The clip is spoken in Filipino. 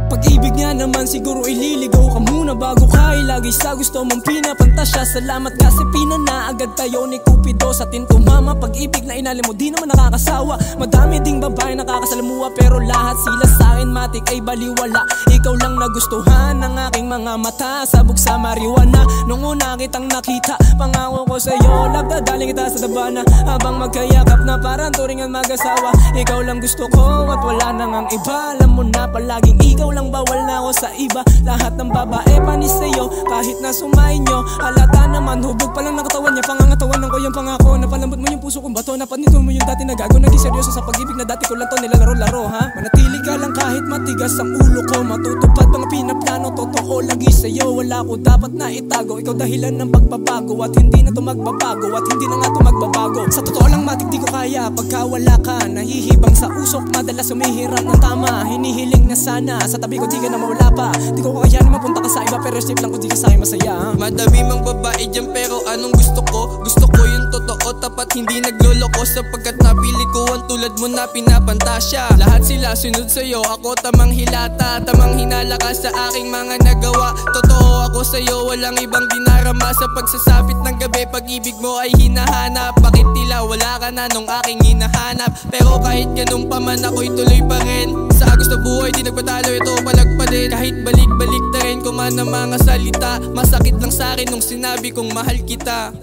Pag-ibig nga naman siguro ililigaw ka muna bago ka ilagay sa gusto mong pinapantasya. Salamat kasi pinana agad tayo ni Cupido sa atin tumama. Pag-ibig na inalim mo di naman nakakasawa. Madami ding babae nakakasalamuha pero lahat sila sa'kin matik ay baliwala. Ikaw lang nagustuhan ng aking mga mata, sabog sa marijuana. Nung una kitang nakita, pangako ko sa'yo love, dadaling kita sa tabana habang magkayakap na parang turingan mag-asawa. Ikaw lang gusto ko at wala nang ang iba. Alam mo na palaging ikaw lang, bawal na ako sa iba. Lahat ng babae panis sa'yo kahit na sumayin nyo. Halata naman hubog pa lang ng katawan niya. Pangangatawanan ko yung pangako, napalambot mo yung puso kong bato. Napanito mo yung dati na gago, naging seryoso sa pag-ibig na dati ko lang to nilalaro-laro ha. Manatili ka lang kahit matigas ang ulo ko, matutupad mga pinaplano. Totoo lagi sa'yo, wala ko dapat na itago. Ikaw dahilan ng pagbabago at hindi na to magbabago at hindi na nga to magbabago. Sa totoo lang matik di ko kaya pagka wala ka. Nahihibang sa usok, madalas sumihirap ng tama. Hinihiling na sana sa tabi ko di ka na mawala pa. Di ko kakayanin mapunta ka sa iba pero safe lang ko di ka sa'kin masaya ha? Madami mang babae dyan pero anong gusto ko? Gusto ko yung totoo, tapat, hindi nagloloko. Sapagkat napili ko ang tulad mo na pinapantasya. Lahat sila sunod sa'yo, ako tamang hilata. Tamang hinala ka sa aking mga nagawa. Totoo ako sa'yo, walang ibang dinarama. Sa pagsasapit ng gabi, pag-ibig mo ay hinahanap. Bakit tila wala ka na nung aking hinahanap? Pero kahit ganun pa man ako'y tuloy pa rin. Sa agos na buhay di nagpatalo, ito palag pa din. Kahit balik-balik na rin ko man ang mga salita, masakit lang sa'kin nung sinabi kong mahal kita.